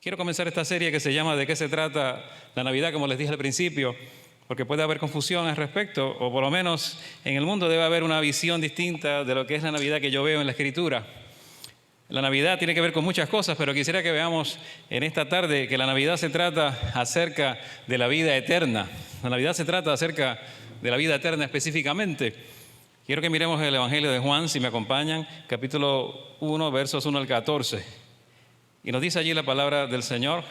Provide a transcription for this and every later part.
Quiero comenzar esta serie que se llama ¿De qué se trata la Navidad? Como les dije al principio, porque puede haber confusión al respecto, o por lo menos en el mundo debe haber una visión distinta de lo que es la Navidad que yo veo en la Escritura. La Navidad tiene que ver con muchas cosas, pero quisiera que veamos en esta tarde que la Navidad se trata acerca de la vida eterna. La Navidad se trata acerca de la vida eterna específicamente. Quiero que miremos el Evangelio de Juan, si me acompañan, capítulo 1, versos 1 al 14. Y nos dice allí la palabra del Señor: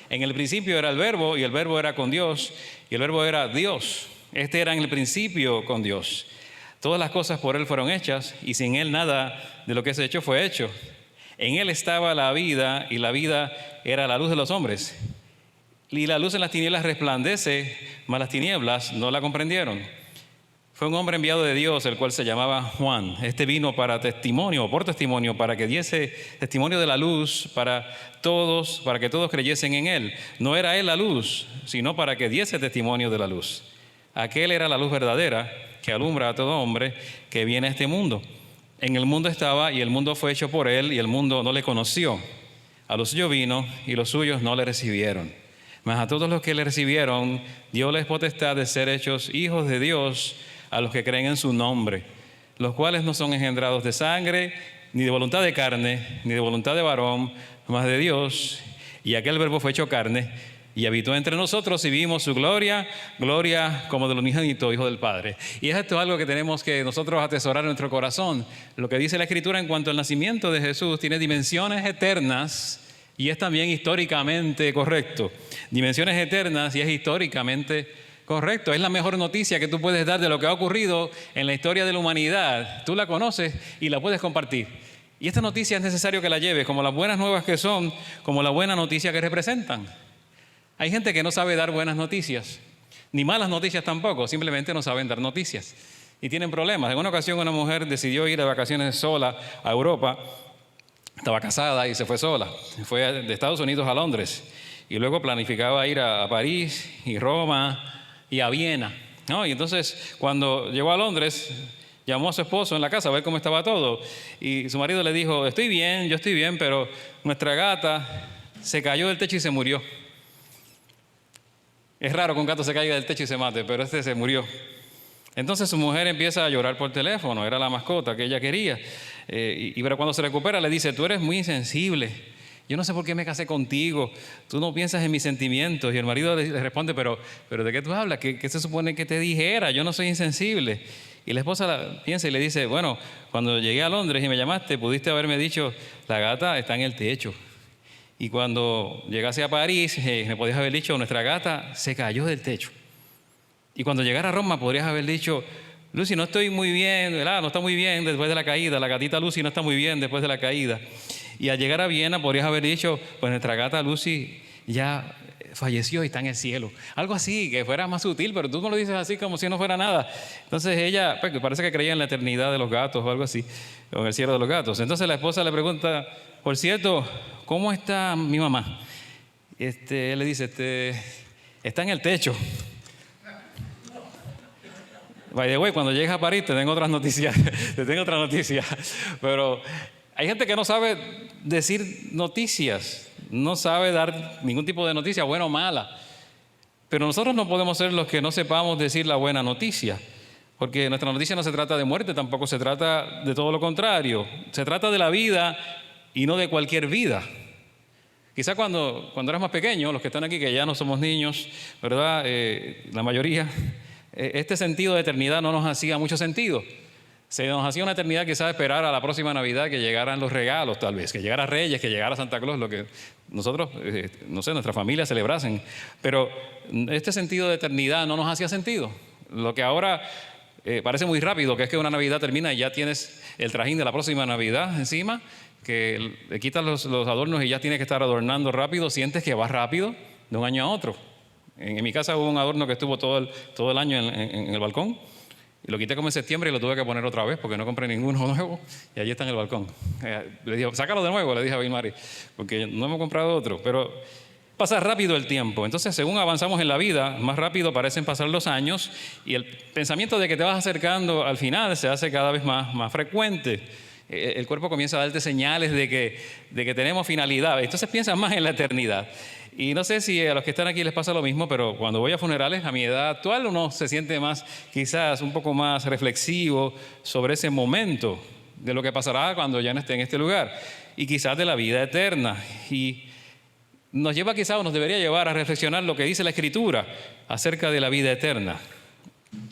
en el principio era el Verbo, y el Verbo era con Dios, y el Verbo era Dios. Este era en el principio con Dios. Todas las cosas por Él fueron hechas, y sin Él nada de lo que es hecho fue hecho. En Él estaba la vida, y la vida era la luz de los hombres. Y la luz en las tinieblas resplandece, mas las tinieblas no la comprendieron. Fue un hombre enviado de Dios, el cual se llamaba Juan. Este vino para testimonio, por testimonio, para que diese testimonio de la luz para que todos creyesen en Él. No era Él la luz, sino para que diese testimonio de la luz. Aquel era la luz verdadera que alumbra a todo hombre que viene a este mundo. En el mundo estaba, y el mundo fue hecho por Él, y el mundo no le conoció. A los suyos vino, y los suyos no le recibieron. Mas a todos los que le recibieron, dióles potestad de ser hechos hijos de Dios, a los que creen en su nombre, los cuales no son engendrados de sangre, ni de voluntad de carne, ni de voluntad de varón, mas de Dios. Y aquel Verbo fue hecho carne, y habitó entre nosotros, y vimos su gloria, gloria como del unigénito Hijo del Padre. Y esto es algo que tenemos que nosotros atesorar en nuestro corazón. Lo que dice la Escritura en cuanto al nacimiento de Jesús tiene dimensiones eternas, y es también históricamente correcto. Dimensiones eternas y es históricamente correcto. Es la mejor noticia que tú puedes dar de lo que ha ocurrido en la historia de la humanidad. Tú la conoces y la puedes compartir. Y esta noticia es necesario que la lleves, como las buenas nuevas que son, como la buena noticia que representan. Hay gente que no sabe dar buenas noticias, ni malas noticias tampoco, simplemente no saben dar noticias. Y tienen problemas. En una ocasión una mujer decidió ir de vacaciones sola a Europa. Estaba casada y se fue sola. Fue de Estados Unidos a Londres. Y luego planificaba ir a París y Roma y a Viena, ¿no? Y entonces cuando llegó a Londres, llamó a su esposo en la casa a ver cómo estaba todo, y su marido le dijo: yo estoy bien, pero nuestra gata se cayó del techo y se murió. Es raro que un gato se caiga del techo y se mate, pero este se murió. Entonces su mujer empieza a llorar por teléfono, era la mascota que ella quería, pero cuando se recupera le dice: tú eres muy insensible. Yo no sé por qué me casé contigo, tú no piensas en mis sentimientos. Y el marido le responde: pero ¿de qué tú hablas? ¿Qué se supone que te dijera? Yo no soy insensible. Y la esposa piensa y le dice: bueno, cuando llegué a Londres y me llamaste, pudiste haberme dicho: la gata está en el techo. Y cuando llegase a París, me podías haber dicho: nuestra gata se cayó del techo. Y cuando llegara a Roma, podrías haber dicho: Lucy, no estoy muy bien, ¿verdad? No está muy bien después de la caída. La gatita Lucy no está muy bien después de la caída. Y al llegar a Viena podrías haber dicho: pues nuestra gata Lucy ya falleció y está en el cielo. Algo así, que fuera más sutil, pero tú no lo dices así como si no fuera nada. Entonces ella, pues, parece que creía en la eternidad de los gatos o algo así, o en el cielo de los gatos. Entonces la esposa le pregunta: por cierto, ¿cómo está mi mamá? Él le dice: está en el techo. By the way, cuando llegues a París te tengo otras noticias, pero hay gente que no sabe decir noticias, no sabe dar ningún tipo de noticia, buena o mala. Pero nosotros no podemos ser los que no sepamos decir la buena noticia, porque nuestra noticia no se trata de muerte, tampoco se trata de todo lo contrario. Se trata de la vida y no de cualquier vida. Quizá cuando eras más pequeño, los que están aquí, que ya no somos niños, ¿verdad? La mayoría, este sentido de eternidad no nos hacía mucho sentido. Se nos hacía una eternidad quizás esperar a la próxima Navidad que llegaran los regalos, tal vez, que llegara Reyes, que llegara Santa Claus, lo que nosotros, no sé, nuestra familia celebrasen. Pero este sentido de eternidad no nos hacía sentido. Lo que ahora parece muy rápido, que es que una Navidad termina y ya tienes el trajín de la próxima Navidad encima, que le quitas los adornos y ya tienes que estar adornando rápido, sientes que vas rápido de un año a otro. En mi casa hubo un adorno que estuvo todo el año en el balcón. Y lo quité como en septiembre y lo tuve que poner otra vez porque no compré ninguno nuevo y allí está en el balcón. Le dije: sácalo de nuevo, le dije a Vilmari, porque no hemos comprado otro. Pero pasa rápido el tiempo. Entonces, según avanzamos en la vida, más rápido parecen pasar los años y el pensamiento de que te vas acercando al final se hace cada vez más frecuente. el cuerpo comienza a darte señales de que tenemos finalidad. Entonces piensas más en la eternidad. Y no sé si a los que están aquí les pasa lo mismo, pero cuando voy a funerales, a mi edad actual, uno se siente más, quizás un poco más reflexivo sobre ese momento de lo que pasará cuando ya no esté en este lugar y quizás de la vida eterna. Y nos lleva quizás o nos debería llevar a reflexionar lo que dice la Escritura acerca de la vida eterna.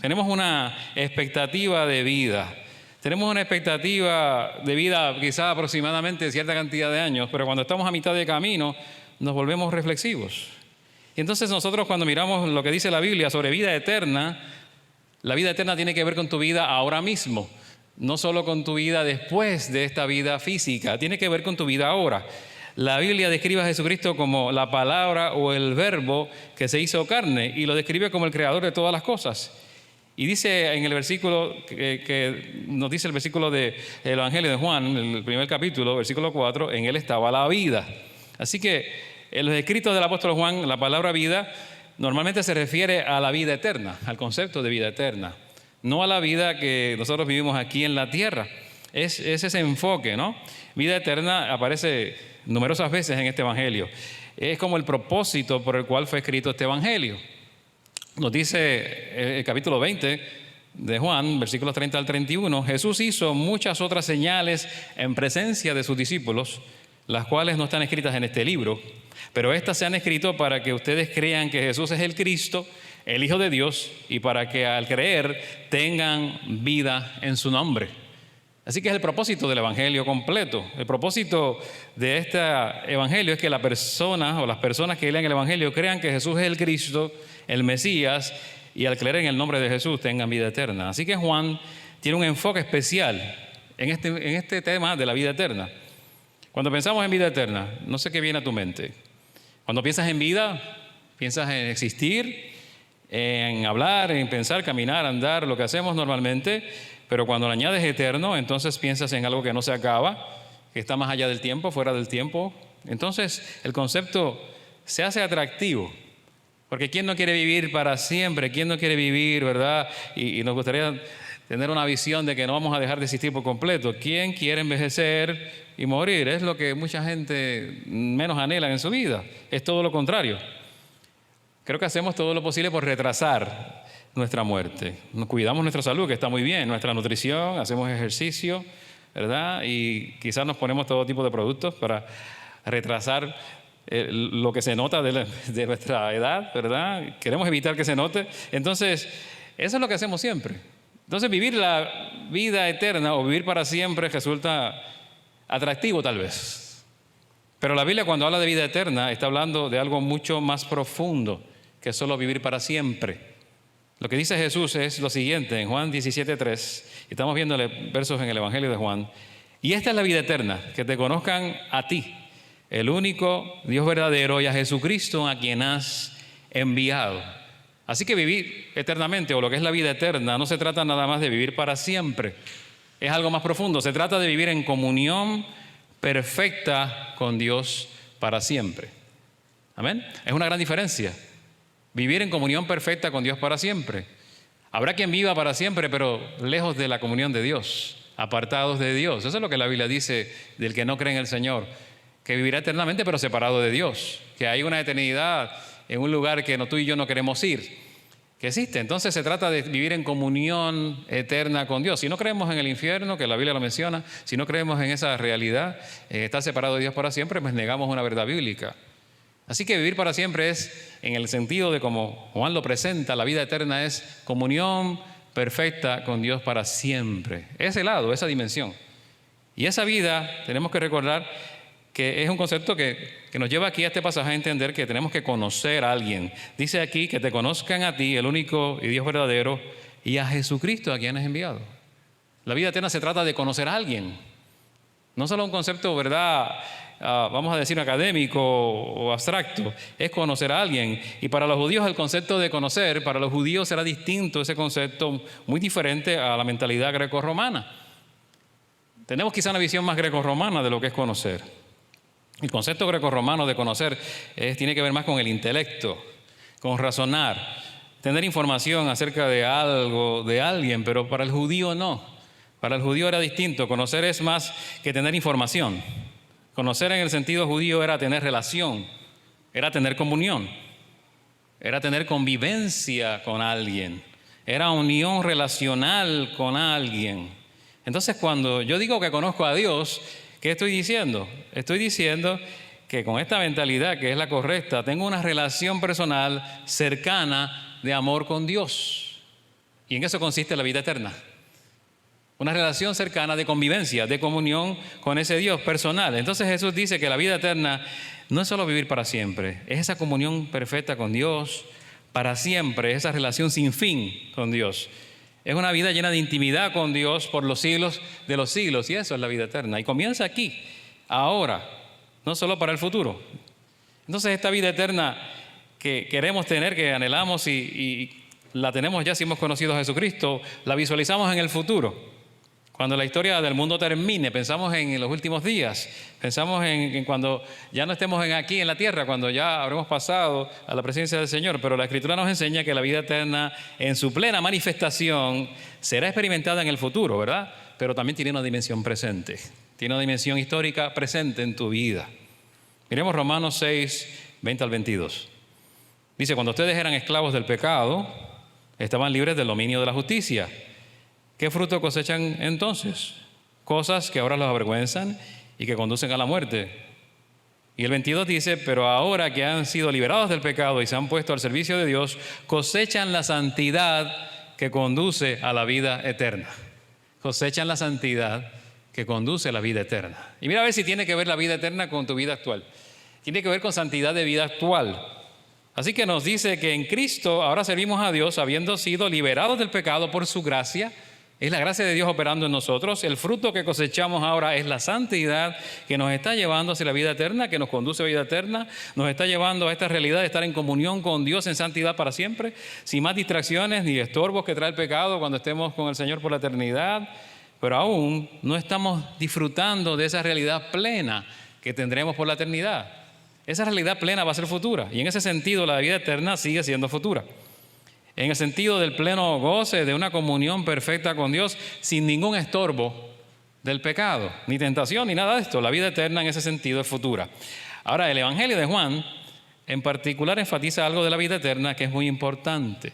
Tenemos una expectativa de vida. Tenemos una expectativa de vida quizás aproximadamente de cierta cantidad de años, pero cuando estamos a mitad de camino nos volvemos reflexivos. Y entonces nosotros cuando miramos lo que dice la Biblia sobre vida eterna, la vida eterna tiene que ver con tu vida ahora mismo, no solo con tu vida después de esta vida física, tiene que ver con tu vida ahora. La Biblia describe a Jesucristo como la palabra o el verbo que se hizo carne y lo describe como el creador de todas las cosas. Y dice en el versículo que nos dice el versículo del Evangelio de Juan, en el primer capítulo, versículo 4, en él estaba la vida. Así que en los escritos del apóstol Juan, la palabra vida normalmente se refiere a la vida eterna, al concepto de vida eterna, no a la vida que nosotros vivimos aquí en la tierra. Es ese enfoque, ¿no? Vida eterna aparece numerosas veces en este Evangelio. Es como el propósito por el cual fue escrito este Evangelio. Nos dice el capítulo 20 de Juan, versículos 30 al 31, Jesús hizo muchas otras señales en presencia de sus discípulos, las cuales no están escritas en este libro, pero estas se han escrito para que ustedes crean que Jesús es el Cristo, el Hijo de Dios, y para que al creer tengan vida en su nombre. Así que es el propósito del Evangelio completo. El propósito de este Evangelio es que la persona o las personas que lean el Evangelio crean que Jesús es el Cristo, el Mesías, y al creer en el nombre de Jesús tengan vida eterna. Así que Juan tiene un enfoque especial en este tema de la vida eterna. Cuando pensamos en vida eterna, no sé qué viene a tu mente. Cuando piensas en vida, piensas en existir, en hablar, en pensar, caminar, andar, lo que hacemos normalmente. Pero cuando le añades eterno, entonces piensas en algo que no se acaba, que está más allá del tiempo, fuera del tiempo. Entonces el concepto se hace atractivo. Porque ¿quién no quiere vivir para siempre? ¿Quién no quiere vivir, verdad? Y nos gustaría tener una visión de que no vamos a dejar de existir por completo. ¿Quién quiere envejecer y morir? Es lo que mucha gente menos anhela en su vida. Es todo lo contrario. Creo que hacemos todo lo posible por retrasar nuestra muerte. Nos cuidamos nuestra salud, que está muy bien, nuestra nutrición, hacemos ejercicio, ¿verdad? Y quizás nos ponemos todo tipo de productos para retrasar lo que se nota de nuestra edad, ¿verdad? Queremos evitar que se note. Entonces, eso es lo que hacemos siempre. Entonces, vivir la vida eterna o vivir para siempre resulta atractivo tal vez. Pero la Biblia, cuando habla de vida eterna, está hablando de algo mucho más profundo que solo vivir para siempre. Lo que dice Jesús es lo siguiente, en Juan 17:3, y estamos viendo versos en el Evangelio de Juan, y esta es la vida eterna, que te conozcan a ti, el único Dios verdadero, y a Jesucristo a quien has enviado. Así que vivir eternamente, o lo que es la vida eterna, no se trata nada más de vivir para siempre, es algo más profundo, se trata de vivir en comunión perfecta con Dios para siempre. Amén. Es una gran diferencia. Vivir en comunión perfecta con Dios para siempre. Habrá quien viva para siempre, pero lejos de la comunión de Dios, apartados de Dios. Eso es lo que la Biblia dice del que no cree en el Señor, que vivirá eternamente, pero separado de Dios, que hay una eternidad en un lugar que tú y yo no queremos ir, que existe. Entonces se trata de vivir en comunión eterna con Dios. Si no creemos en el infierno, que la Biblia lo menciona, si no creemos en esa realidad, estar separado de Dios para siempre, pues negamos una verdad bíblica. Así que vivir para siempre es, en el sentido de como Juan lo presenta, la vida eterna es comunión perfecta con Dios para siempre. Ese lado, esa dimensión. Y esa vida, tenemos que recordar que es un concepto que nos lleva aquí a este pasaje a entender que tenemos que conocer a alguien. Dice aquí que te conozcan a ti, el único y Dios verdadero, y a Jesucristo a quien has enviado. La vida eterna se trata de conocer a alguien. No solo un concepto, ¿verdad?, vamos a decir académico o abstracto, es conocer a alguien. Y para los judíos el concepto de conocer, para los judíos era distinto ese concepto, muy diferente a la mentalidad grecorromana. Tenemos quizá una visión más grecorromana de lo que es conocer. El concepto grecorromano de conocer tiene que ver más con el intelecto, con razonar, tener información acerca de algo, de alguien, pero para el judío no. Para el judío era distinto. Conocer es más que tener información. Conocer en el sentido judío era tener relación, era tener comunión, era tener convivencia con alguien, era unión relacional con alguien. Entonces, cuando yo digo que conozco a Dios, ¿qué estoy diciendo? Estoy diciendo que con esta mentalidad, que es la correcta, tengo una relación personal cercana de amor con Dios. Y en eso consiste la vida eterna. Una relación cercana de convivencia, de comunión con ese Dios personal. Entonces Jesús dice que la vida eterna no es solo vivir para siempre, es esa comunión perfecta con Dios para siempre, esa relación sin fin con Dios. Es una vida llena de intimidad con Dios por los siglos de los siglos, y eso es la vida eterna. Y comienza aquí, ahora, no solo para el futuro. Entonces esta vida eterna que queremos tener, que anhelamos y la tenemos ya si hemos conocido a Jesucristo, la visualizamos en el futuro. Cuando la historia del mundo termine, pensamos en los últimos días, pensamos en cuando ya no estemos aquí en la tierra, cuando ya habremos pasado a la presencia del Señor. Pero la Escritura nos enseña que la vida eterna en su plena manifestación será experimentada en el futuro, ¿verdad? Pero también tiene una dimensión presente, tiene una dimensión histórica presente en tu vida. Miremos Romanos 6, 20 al 22. Dice, cuando ustedes eran esclavos del pecado, estaban libres del dominio de la justicia. ¿Qué fruto cosechan entonces? Cosas que ahora los avergüenzan y que conducen a la muerte. Y el 22 dice, pero ahora que han sido liberados del pecado y se han puesto al servicio de Dios, cosechan la santidad que conduce a la vida eterna. Cosechan la santidad que conduce a la vida eterna. Y mira a ver si tiene que ver la vida eterna con tu vida actual. Tiene que ver con santidad de vida actual. Así que nos dice que en Cristo ahora servimos a Dios habiendo sido liberados del pecado por su gracia. Es la gracia de Dios operando en nosotros. El fruto que cosechamos ahora es la santidad que nos está llevando hacia la vida eterna, que nos conduce a la vida eterna, nos está llevando a esta realidad de estar en comunión con Dios en santidad para siempre, sin más distracciones ni estorbos que trae el pecado cuando estemos con el Señor por la eternidad. Pero aún no estamos disfrutando de esa realidad plena que tendremos por la eternidad. Esa realidad plena va a ser futura, y en ese sentido la vida eterna sigue siendo futura. En el sentido del pleno goce, de una comunión perfecta con Dios, sin ningún estorbo del pecado, ni tentación, ni nada de esto. La vida eterna en ese sentido es futura. Ahora, el Evangelio de Juan, en particular, enfatiza algo de la vida eterna que es muy importante.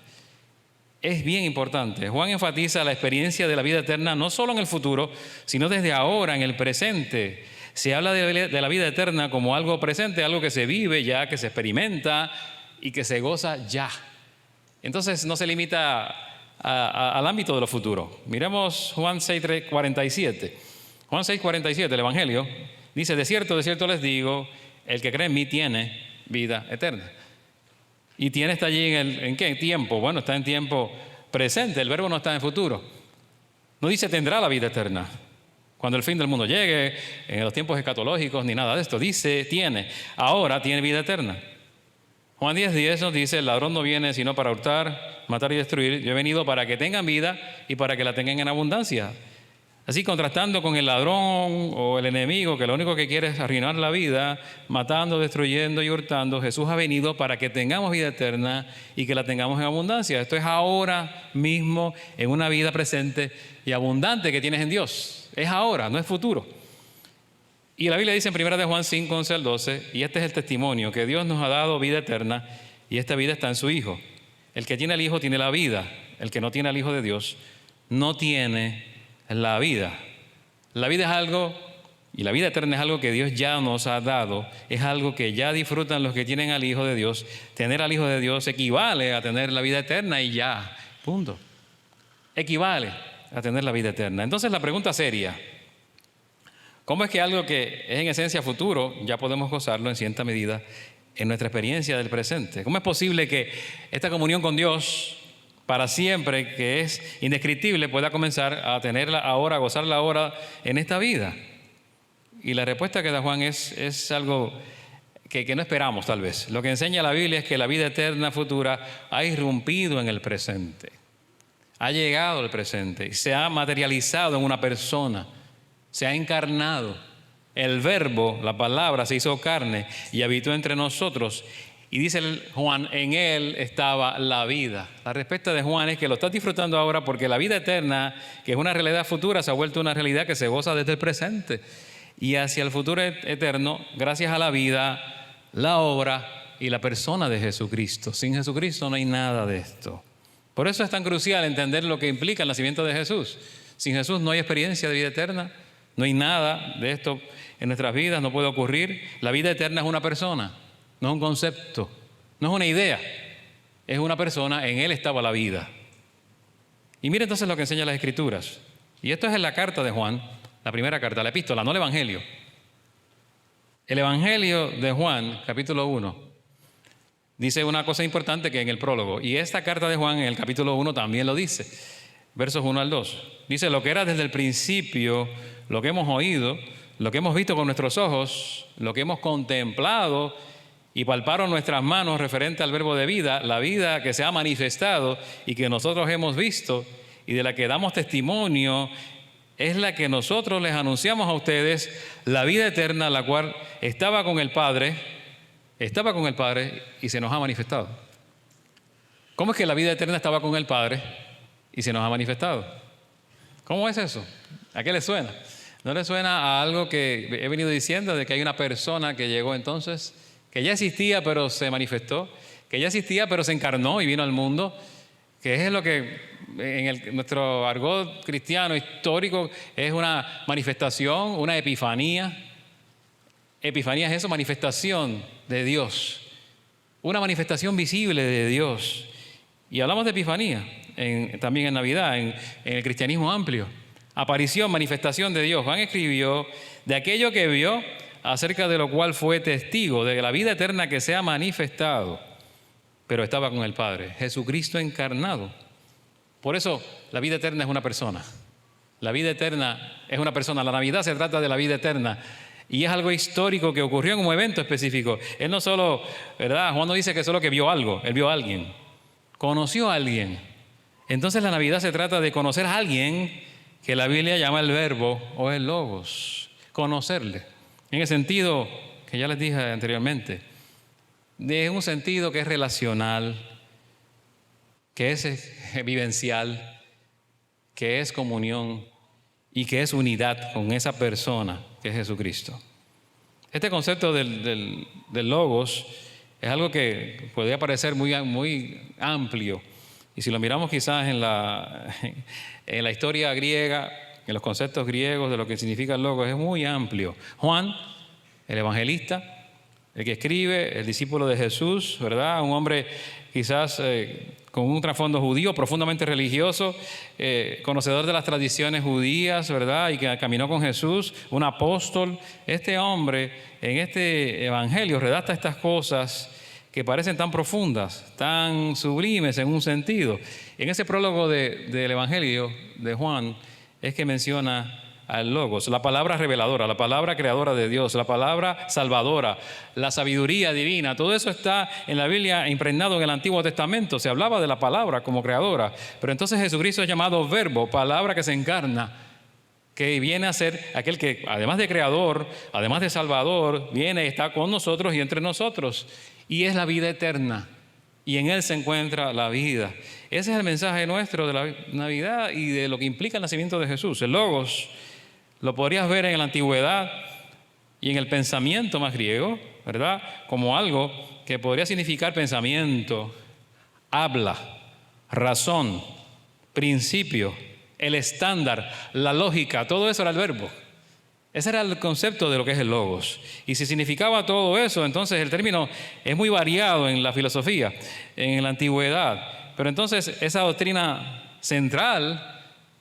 Es bien importante. Juan enfatiza la experiencia de la vida eterna no solo en el futuro, sino desde ahora, en el presente. Se habla de la vida eterna como algo presente, algo que se vive ya, que se experimenta y que se goza ya. Entonces no se limita al ámbito de lo futuro. Miremos Juan 6:47. Juan 6:47, el Evangelio, dice, de cierto les digo, el que cree en mí tiene vida eterna. Y tiene está allí ¿en qué tiempo? Bueno, está en tiempo presente, el verbo no está en futuro. No dice tendrá la vida eterna cuando el fin del mundo llegue, en los tiempos escatológicos, ni nada de esto. Dice, ahora tiene vida eterna. Juan 10:10 nos dice, el ladrón no viene sino para hurtar, matar y destruir. Yo he venido para que tengan vida y para que la tengan en abundancia. Así, contrastando con el ladrón o el enemigo, que lo único que quiere es arruinar la vida, matando, destruyendo y hurtando, Jesús ha venido para que tengamos vida eterna y que la tengamos en abundancia. Esto es ahora mismo, en una vida presente y abundante que tienes en Dios. Es ahora, no es futuro. Y la Biblia dice en 1 de Juan 5, 11 al 12, y este es el testimonio, que Dios nos ha dado vida eterna y esta vida está en su Hijo. El que tiene al Hijo tiene la vida, el que no tiene al Hijo de Dios no tiene la vida. La vida es algo, y la vida eterna es algo que Dios ya nos ha dado, es algo que ya disfrutan los que tienen al Hijo de Dios. Tener al Hijo de Dios equivale a tener la vida eterna y ya, punto. Equivale a tener la vida eterna. Entonces la pregunta seria, ¿cómo es que algo que es en esencia futuro ya podemos gozarlo en cierta medida en nuestra experiencia del presente? ¿Cómo es posible que esta comunión con Dios para siempre, que es indescriptible, pueda comenzar a tenerla ahora, a gozarla ahora en esta vida? Y la respuesta que da Juan es algo que no esperamos tal vez. Lo que enseña la Biblia es que la vida eterna futura ha irrumpido en el presente, ha llegado al presente y se ha materializado en una persona. Se ha encarnado. El verbo, la palabra, se hizo carne y habitó entre nosotros. Y dice Juan, en él estaba la vida. La respuesta de Juan es que lo estás disfrutando ahora porque la vida eterna, que es una realidad futura, se ha vuelto una realidad que se goza desde el presente. Y hacia el futuro eterno, gracias a la vida, la obra y la persona de Jesucristo. Sin Jesucristo no hay nada de esto. Por eso es tan crucial entender lo que implica el nacimiento de Jesús. Sin Jesús no hay experiencia de vida eterna, no hay nada de esto en nuestras vidas, no puede ocurrir. La vida eterna es una persona. No es un concepto, no es una idea, es una persona, en él estaba la vida. Y mire entonces lo que enseñan las Escrituras. Y esto es en la carta de Juan, la primera carta, la epístola, no el Evangelio. El Evangelio de Juan, capítulo 1, dice una cosa importante que en el prólogo. Y esta carta de Juan en el capítulo 1 también lo dice, versos 1 al 2. Dice, lo que era desde el principio, lo que hemos oído, lo que hemos visto con nuestros ojos, lo que hemos contemplado y palparon nuestras manos referente al verbo de vida, la vida que se ha manifestado y que nosotros hemos visto y de la que damos testimonio, es la que nosotros les anunciamos a ustedes, la vida eterna, la cual estaba con el Padre y se nos ha manifestado. ¿Cómo es que la vida eterna estaba con el Padre y se nos ha manifestado? ¿Cómo es eso? ¿A qué le suena? ¿No le suena a algo que he venido diciendo de que hay una persona que llegó entonces, que ya existía pero se manifestó, que ya existía pero se encarnó y vino al mundo, que es lo que en nuestro argot cristiano histórico es una manifestación, una epifanía? Epifanía es eso, manifestación de Dios, una manifestación visible de Dios. Y hablamos de epifanía también en Navidad, en el cristianismo amplio. Aparición, manifestación de Dios. Juan escribió de aquello que vio, acerca de lo cual fue testigo, de la vida eterna que se ha manifestado, pero estaba con el Padre, Jesucristo encarnado. Por eso la vida eterna es una persona. La vida eterna es una persona. La Navidad se trata de la vida eterna. Y es algo histórico que ocurrió en un evento específico. Él no solo, ¿verdad? Juan no dice que solo que vio algo, él vio a alguien. Conoció a alguien. Entonces la Navidad se trata de conocer a alguien que la Biblia llama el verbo o el logos. Conocerle. En el sentido que ya les dije anteriormente, de un sentido que es relacional, que es vivencial, que es comunión y que es unidad con esa persona que es Jesucristo. Este concepto del logos es algo que podría parecer muy amplio, y si lo miramos quizás en la historia griega, en los conceptos griegos de lo que significa el logos, es muy amplio. Juan, el evangelista, el que escribe, el discípulo de Jesús, ¿verdad? Un hombre quizás con un trasfondo judío, profundamente religioso, conocedor de las tradiciones judías, ¿verdad? Y que caminó con Jesús, un apóstol. Este hombre en este evangelio redacta estas cosas que parecen tan profundas, tan sublimes en un sentido. En ese prólogo del evangelio de Juan es que menciona al logos, la palabra reveladora, la palabra creadora de Dios, la palabra salvadora, la sabiduría divina. Todo eso está en la Biblia impregnado en el Antiguo Testamento. Se hablaba de la palabra como creadora, pero entonces Jesucristo es llamado verbo, palabra que se encarna, que viene a ser aquel que además de creador, además de salvador, viene y está con nosotros y entre nosotros, y es la vida eterna, y en él se encuentra la vida. Ese es el mensaje nuestro de la Navidad y de lo que implica el nacimiento de Jesús. El logos lo podrías ver en la antigüedad y en el pensamiento más griego, ¿verdad? Como algo que podría significar pensamiento, habla, razón, principio, el estándar, la lógica, todo eso era el verbo. Ese era el concepto de lo que es el logos. Y si significaba todo eso, entonces el término es muy variado en la filosofía, en la antigüedad. Pero entonces esa doctrina central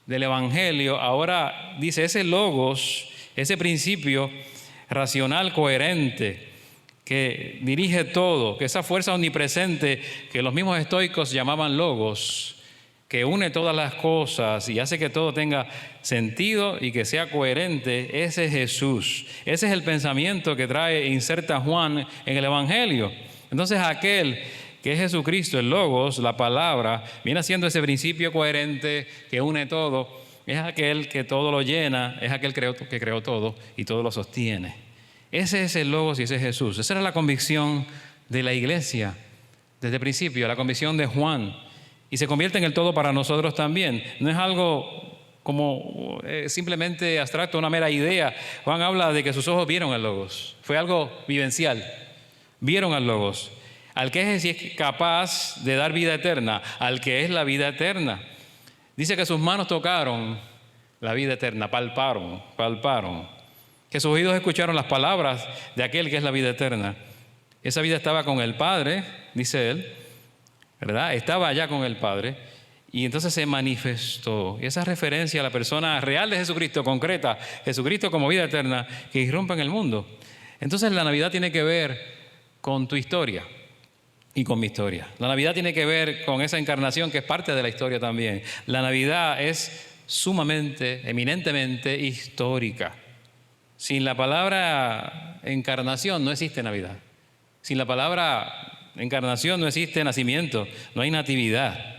del evangelio ahora dice ese logos, ese principio racional coherente que dirige todo, que esa fuerza omnipresente que los mismos estoicos llamaban logos, que une todas las cosas y hace que todo tenga sentido y que sea coherente, ese es Jesús. Ese es el pensamiento que trae e inserta Juan en el evangelio. Entonces aquel que es Jesucristo, el logos, la palabra, viene siendo ese principio coherente que une todo, es aquel que todo lo llena, es aquel que creó todo y todo lo sostiene. Ese es el logos y ese es Jesús. Esa era la convicción de la iglesia desde el principio, la comisión de Juan, y se convierte en el todo para nosotros también. No es algo como simplemente abstracto, una mera idea. Juan habla de que sus ojos vieron al Logos. Fue algo vivencial. Vieron al Logos. Al que es capaz de dar vida eterna, al que es la vida eterna. Dice que sus manos tocaron la vida eterna, palparon. Que sus oídos escucharon las palabras de aquel que es la vida eterna. Esa vida estaba con el Padre, dice él, ¿verdad? Estaba allá con el Padre y entonces se manifestó. Y esa referencia a la persona real de Jesucristo, concreta, Jesucristo como vida eterna, que irrumpe en el mundo. Entonces la Navidad tiene que ver con tu historia y con mi historia. La Navidad tiene que ver con esa encarnación que es parte de la historia también. La Navidad es sumamente, eminentemente histórica. Sin la palabra encarnación no existe Navidad. Sin la palabra encarnación no existe nacimiento, no hay natividad.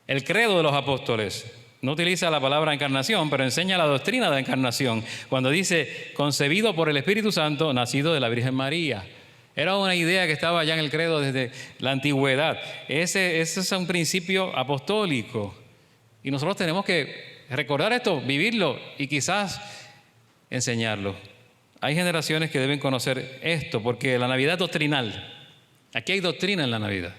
El credo de los apóstoles no utiliza la palabra encarnación, pero enseña la doctrina de la encarnación. Cuando dice, concebido por el Espíritu Santo, nacido de la Virgen María. Era una idea que estaba ya en el credo desde la antigüedad. Ese es un principio apostólico. Y nosotros tenemos que recordar esto, vivirlo y quizás enseñarlo. Hay generaciones que deben conocer esto, porque la Navidad es doctrinal. Aquí hay doctrina en la Navidad.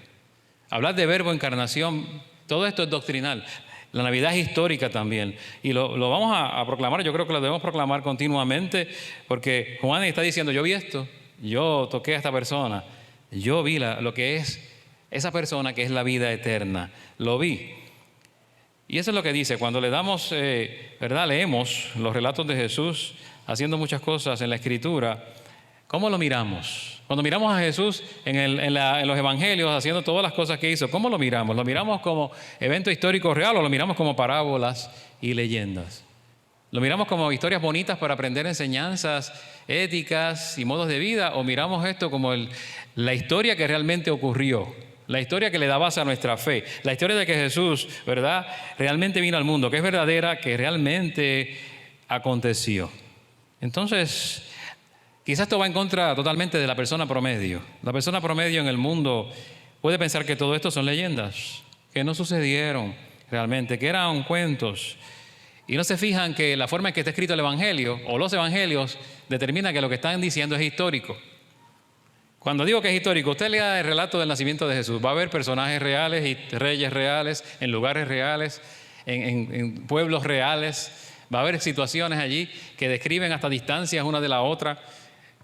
Hablar de verbo, encarnación, todo esto es doctrinal. La Navidad es histórica también. Y lo vamos a proclamar, yo creo que lo debemos proclamar continuamente, porque Juan está diciendo, yo vi esto, yo toqué a esta persona, yo vi lo que es esa persona que es la vida eterna, lo vi. Y eso es lo que dice, cuando le damos, ¿verdad? Leemos los relatos de Jesús haciendo muchas cosas en la Escritura, ¿cómo lo miramos? Cuando miramos a Jesús en los evangelios haciendo todas las cosas que hizo, ¿cómo lo miramos? ¿Lo miramos como evento histórico real o lo miramos como parábolas y leyendas? ¿Lo miramos como historias bonitas para aprender enseñanzas éticas y modos de vida? ¿O miramos esto como la historia que realmente ocurrió? La historia que le da base a nuestra fe. La historia de que Jesús, ¿verdad?, realmente vino al mundo, que es verdadera, que realmente aconteció. Entonces, quizás esto va en contra totalmente de la persona promedio. La persona promedio en el mundo puede pensar que todo esto son leyendas, que no sucedieron realmente, que eran cuentos. Y no se fijan que la forma en que está escrito el Evangelio o los Evangelios determina que lo que están diciendo es histórico. Cuando digo que es histórico, usted lea el relato del nacimiento de Jesús. Va a haber personajes reales y reyes reales, en lugares reales, en pueblos reales. Va a haber situaciones allí que describen hasta distancias una de la otra.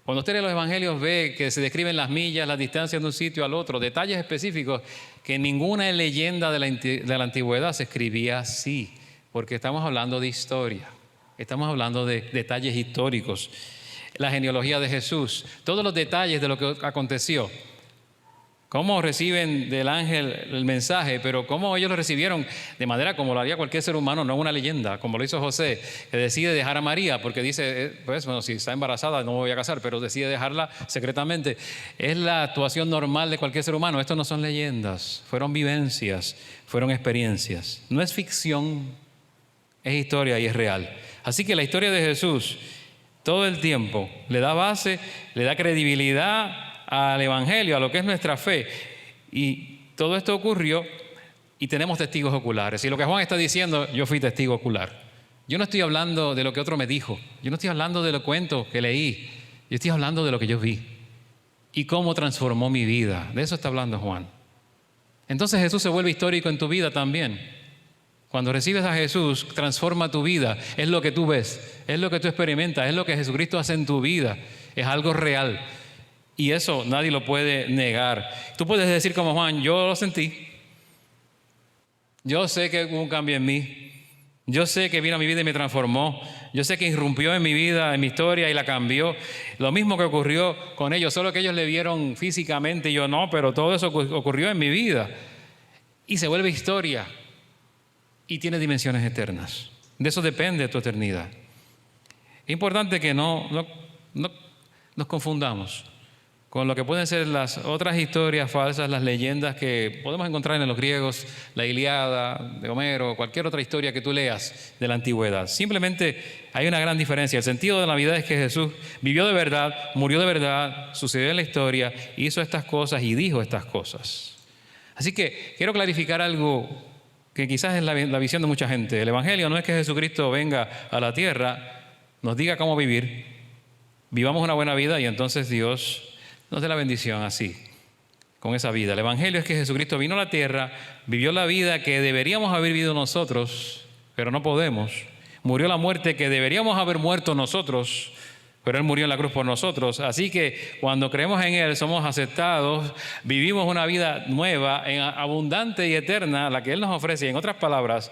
Cuando usted lee los evangelios ve que se describen las millas, las distancias de un sitio al otro, detalles específicos que en ninguna leyenda de la antigüedad se escribía así, porque estamos hablando de historia, estamos hablando de detalles históricos. La genealogía de Jesús, todos los detalles de lo que aconteció. Cómo reciben del ángel el mensaje, pero cómo ellos lo recibieron de manera como lo haría cualquier ser humano, no una leyenda, como lo hizo José, que decide dejar a María, porque dice, pues bueno, si está embarazada no me voy a casar, pero decide dejarla secretamente. Es la actuación normal de cualquier ser humano. Esto no son leyendas, fueron vivencias, fueron experiencias. No es ficción, es historia y es real. Así que la historia de Jesús todo el tiempo le da base, le da credibilidad al Evangelio, a lo que es nuestra fe. Y todo esto ocurrió y tenemos testigos oculares. Y lo que Juan está diciendo, yo fui testigo ocular. Yo no estoy hablando de lo que otro me dijo. Yo no estoy hablando de los cuentos que leí. Yo estoy hablando de lo que yo vi. Y cómo transformó mi vida. De eso está hablando Juan. Entonces Jesús se vuelve histórico en tu vida también. Cuando recibes a Jesús, transforma tu vida. Es lo que tú ves, es lo que tú experimentas, es lo que Jesucristo hace en tu vida. Es algo real. Y eso nadie lo puede negar. Tú puedes decir como Juan, yo lo sentí. Yo sé que hubo un cambio en mí. Yo sé que vino a mi vida y me transformó. Yo sé que irrumpió en mi vida, en mi historia y la cambió. Lo mismo que ocurrió con ellos, solo que ellos le vieron físicamente y yo no, pero todo eso ocurrió en mi vida. Y se vuelve historia y tiene dimensiones eternas. De eso depende tu eternidad. Es importante que no nos confundamos. con lo que pueden ser las otras historias falsas, las leyendas que podemos encontrar en los griegos, la Ilíada de Homero, cualquier otra historia que tú leas de la antigüedad. Simplemente hay una gran diferencia. El sentido de la Navidad es que Jesús vivió de verdad, murió de verdad, sucedió en la historia, hizo estas cosas y dijo estas cosas. Así que quiero clarificar algo que quizás es la visión de mucha gente. El Evangelio no es que Jesucristo venga a la tierra, nos diga cómo vivir, vivamos una buena vida y entonces Dios nos dé la bendición así, con esa vida. El Evangelio es que Jesucristo vino a la tierra, vivió la vida que deberíamos haber vivido nosotros, pero no podemos. Murió la muerte que deberíamos haber muerto nosotros, pero Él murió en la cruz por nosotros. Así que cuando creemos en Él, somos aceptados, vivimos una vida nueva, abundante y eterna, la que Él nos ofrece. Y en otras palabras,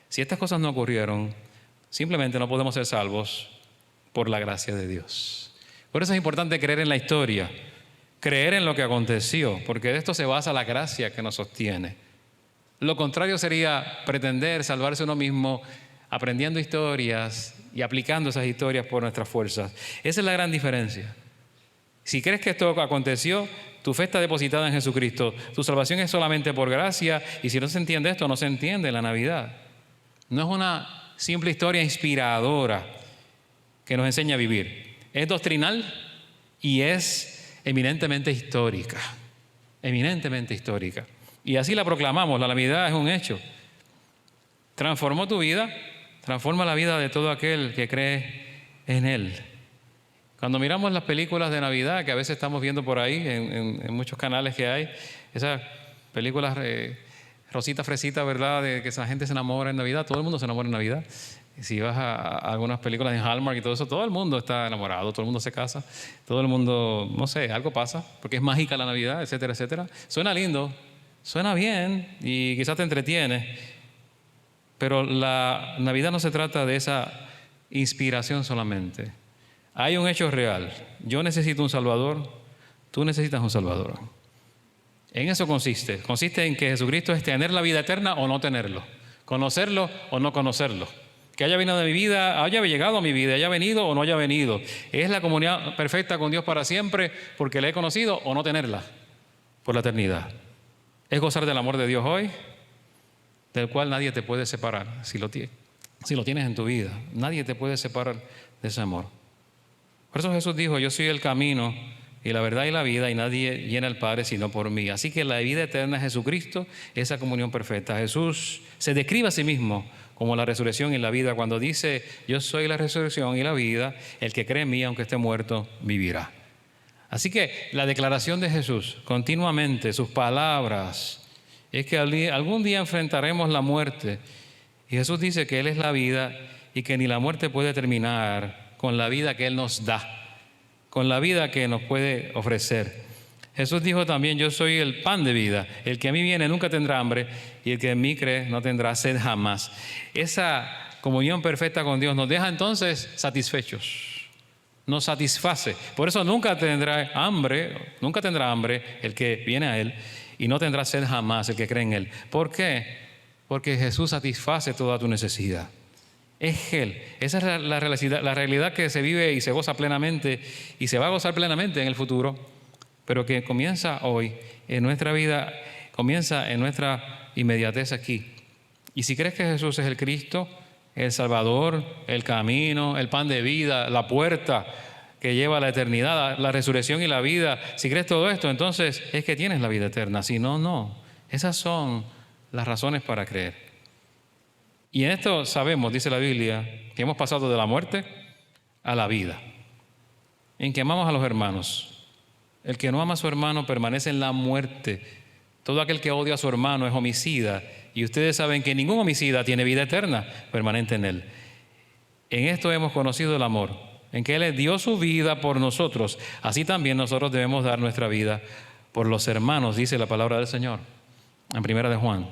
si estas cosas no ocurrieron, simplemente no podemos ser salvos por la gracia de Dios. Por eso es importante creer en la historia, creer en lo que aconteció, porque de esto se basa la gracia que nos sostiene. Lo contrario sería pretender salvarse uno mismo aprendiendo historias y aplicando esas historias por nuestras fuerzas. Esa es la gran diferencia. Si crees que esto aconteció, tu fe está depositada en Jesucristo. Tu salvación es solamente por gracia, y si no se entiende esto, no se entiende la Navidad. No es una simple historia inspiradora que nos enseña a vivir. Es doctrinal y es eminentemente histórica. Eminentemente histórica. Y así la proclamamos. La Navidad es un hecho. Transformó tu vida, transforma la vida de todo aquel que cree en Él. Cuando miramos las películas de Navidad, que a veces estamos viendo por ahí, en muchos canales que hay, esas películas rosita, fresita, ¿verdad?, de que esa gente se enamora en Navidad. Todo el mundo se enamora en Navidad. Si vas a algunas películas en Hallmark y todo eso, todo el mundo está enamorado, todo el mundo se casa, todo el mundo, no sé, algo pasa, porque es mágica la Navidad, etcétera, etcétera. Suena lindo, suena bien y quizás te entretiene, pero la Navidad no se trata de esa inspiración solamente. Hay un hecho real. Yo necesito un Salvador, tú necesitas un Salvador. En eso consiste. Consiste en que Jesucristo es tener la vida eterna o no tenerlo, conocerlo o no conocerlo. Que haya venido a mi vida, haya llegado a mi vida, haya venido o no haya venido. Es la comunión perfecta con Dios para siempre porque le he conocido o no tenerla por la eternidad. Es gozar del amor de Dios hoy, del cual nadie te puede separar si lo tienes en tu vida. Nadie te puede separar de ese amor. Por eso Jesús dijo, yo soy el camino y la verdad y la vida, y nadie viene al Padre sino por mí. Así que la vida eterna es Jesucristo, esa comunión perfecta. Jesús se describe a sí mismo como la resurrección y la vida cuando dice, yo soy la resurrección y la vida, el que cree en mí, aunque esté muerto, vivirá. Así que la declaración de Jesús, continuamente, sus palabras, es que algún día enfrentaremos la muerte. Y Jesús dice que Él es la vida y que ni la muerte puede terminar con la vida que Él nos da, con la vida que nos puede ofrecer. Jesús dijo también, yo soy el pan de vida, el que a mí viene nunca tendrá hambre y el que en mí cree no tendrá sed jamás. Esa comunión perfecta con Dios nos deja entonces satisfechos, nos satisface. Por eso nunca tendrá hambre el que viene a Él y no tendrá sed jamás el que cree en Él. ¿Por qué? Porque Jesús satisface toda tu necesidad. Es Él. Esa es la realidad que se vive y se goza plenamente y se va a gozar plenamente en el futuro, pero que comienza hoy en nuestra vida, comienza en nuestra inmediatez aquí. Y si crees que Jesús es el Cristo, el Salvador, el camino, el pan de vida, la puerta que lleva a la eternidad, la resurrección y la vida, si crees todo esto, entonces es que tienes la vida eterna. Si no, no. Esas son las razones para creer. Y en esto sabemos, dice la Biblia, que hemos pasado de la muerte a la vida, en que amamos a los hermanos. El que no ama a su hermano permanece en la muerte. Todo aquel que odia a su hermano es homicida. Y ustedes saben que ningún homicida tiene vida eterna permanente en él. En esto hemos conocido el amor, en que Él dio su vida por nosotros. Así también nosotros debemos dar nuestra vida por los hermanos, dice la palabra del Señor. En 1 de Juan,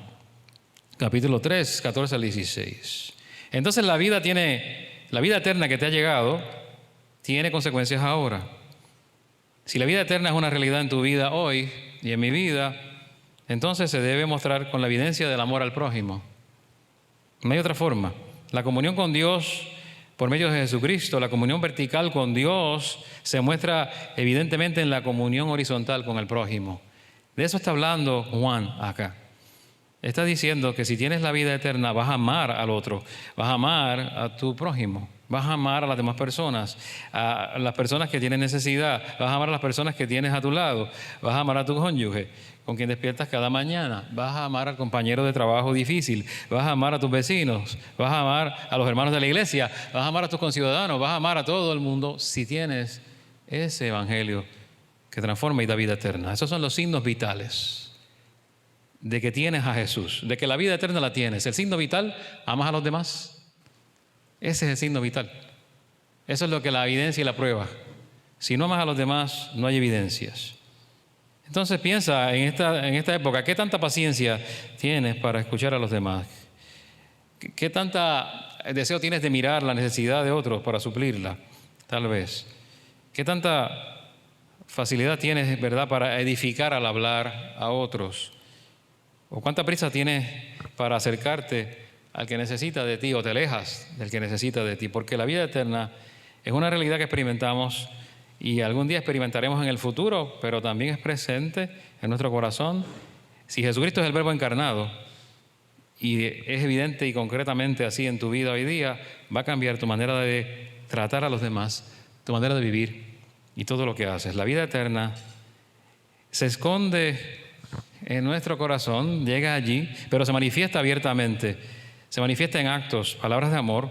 capítulo 3, 14 al 16. Entonces la vida eterna que te ha llegado tiene consecuencias ahora. Si la vida eterna es una realidad en tu vida hoy y en mi vida, entonces se debe mostrar con la evidencia del amor al prójimo. No hay otra forma. La comunión con Dios por medio de Jesucristo. La comunión vertical con Dios se muestra evidentemente en la comunión horizontal con el prójimo. De eso está hablando Juan acá. Está diciendo que si tienes la vida eterna vas a amar al otro, vas a amar a tu prójimo, vas a amar a las demás personas, a las personas que tienen necesidad, vas a amar a las personas que tienes a tu lado, vas a amar a tu cónyuge con quien despiertas cada mañana, vas a amar al compañero de trabajo difícil, vas a amar a tus vecinos, vas a amar a los hermanos de la iglesia, vas a amar a tus conciudadanos, vas a amar a todo el mundo si tienes ese evangelio que transforma y da vida eterna. Esos son los signos vitales de que tienes a Jesús, de que la vida eterna la tienes. El signo vital, amas a los demás. Ese es el signo vital. Eso es lo que la evidencia y la prueba. Si no amas a los demás, no hay evidencias. Entonces piensa en esta época, ¿qué tanta paciencia tienes para escuchar a los demás? ¿Qué tanta deseo tienes de mirar la necesidad de otros para suplirla? Tal vez. ¿Qué tanta facilidad tienes, verdad, para edificar al hablar a otros? ¿O cuánta prisa tienes para acercarte al que necesita de ti o te alejas del que necesita de ti? Porque la vida eterna es una realidad que experimentamos y algún día experimentaremos en el futuro, pero también es presente en nuestro corazón. Si Jesucristo es el Verbo encarnado y es evidente y concretamente así en tu vida hoy día, va a cambiar tu manera de tratar a los demás, tu manera de vivir y todo lo que haces. La vida eterna se esconde en nuestro corazón, llega allí, pero se manifiesta abiertamente, se manifiesta en actos, palabras de amor,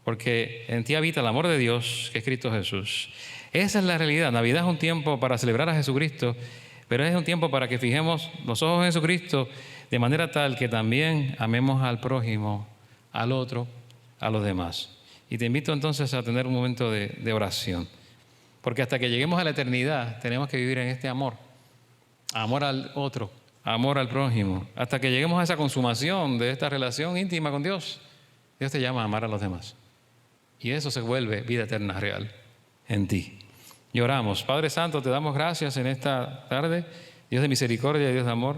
porque en ti habita el amor de Dios, que es Cristo Jesús. Esa es la realidad. Navidad es un tiempo para celebrar a Jesucristo, pero es un tiempo para que fijemos los ojos en Jesucristo de manera tal que también amemos al prójimo, al otro, a los demás. Y te invito entonces a tener un momento de oración, porque hasta que lleguemos a la eternidad tenemos que vivir en este amor. Amor al otro, amor al prójimo, hasta que lleguemos a esa consumación de esta relación íntima con Dios. Dios te llama a amar a los demás. Y eso se vuelve vida eterna real en ti. Y oramos. Padre Santo, te damos gracias en esta tarde, Dios de misericordia y Dios de amor.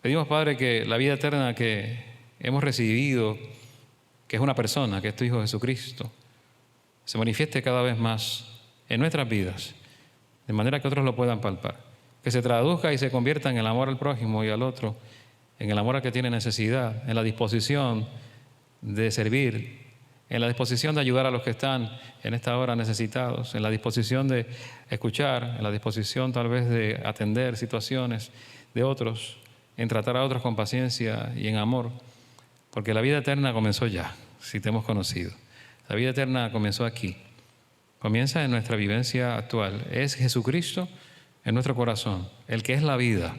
Pedimos, Padre, que la vida eterna que hemos recibido, que es una persona, que es tu Hijo Jesucristo, se manifieste cada vez más en nuestras vidas, de manera que otros lo puedan palpar. Que se traduzca y se convierta en el amor al prójimo y al otro, en el amor al que tiene necesidad, en la disposición de servir, en la disposición de ayudar a los que están en esta hora necesitados, en la disposición de escuchar, en la disposición tal vez de atender situaciones de otros, en tratar a otros con paciencia y en amor, porque la vida eterna comenzó ya, si te hemos conocido. La vida eterna comenzó aquí, comienza en nuestra vivencia actual. Es Jesucristo en nuestro corazón, el que es la vida,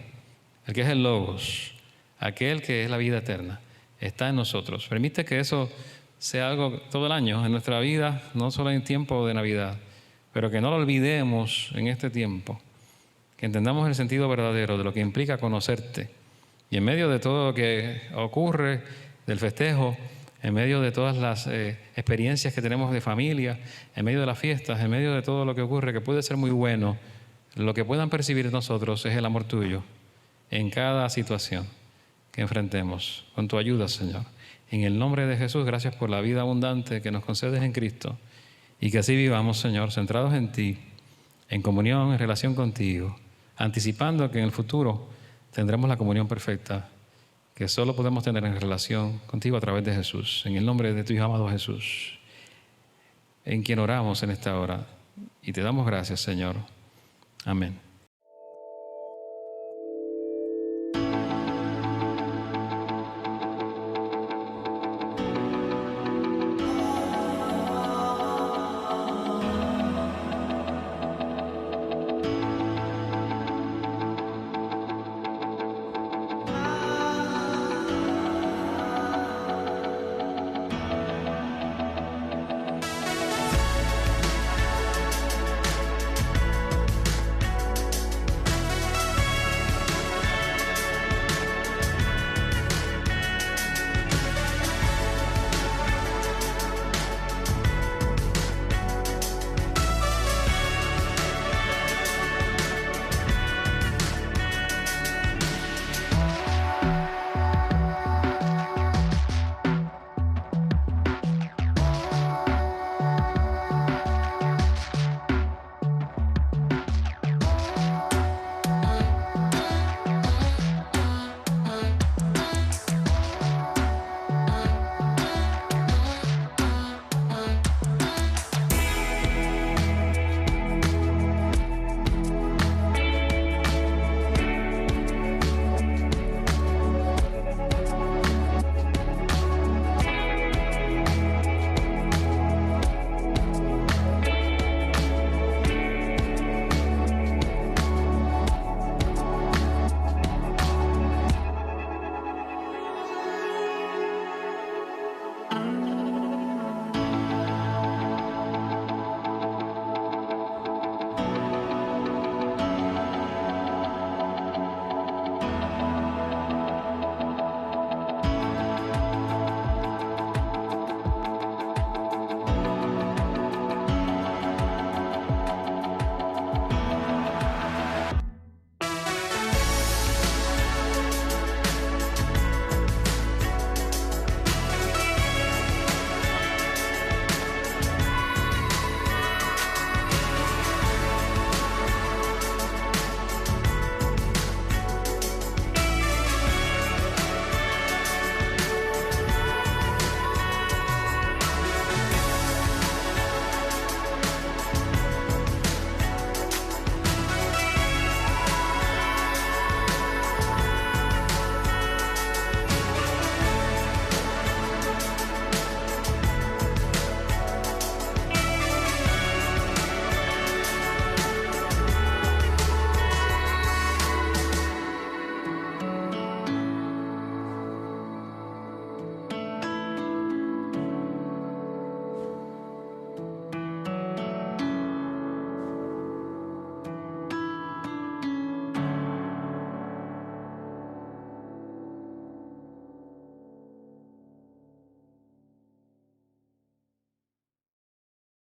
el que es el Logos, aquel que es la vida eterna, está en nosotros. Permite que eso sea algo todo el año en nuestra vida, no solo en tiempo de Navidad, pero que no lo olvidemos en este tiempo, que entendamos el sentido verdadero de lo que implica conocerte. Y en medio de todo lo que ocurre, del festejo, en medio de todas las experiencias que tenemos de familia, en medio de las fiestas, en medio de todo lo que ocurre, que puede ser muy bueno, lo que puedan percibir nosotros es el amor tuyo en cada situación que enfrentemos, con tu ayuda, Señor. En el nombre de Jesús, gracias por la vida abundante que nos concedes en Cristo y que así vivamos, Señor, centrados en ti, en comunión, en relación contigo, anticipando que en el futuro tendremos la comunión perfecta que solo podemos tener en relación contigo a través de Jesús. En el nombre de tu Hijo amado Jesús, en quien oramos en esta hora y te damos gracias, Señor. Amén.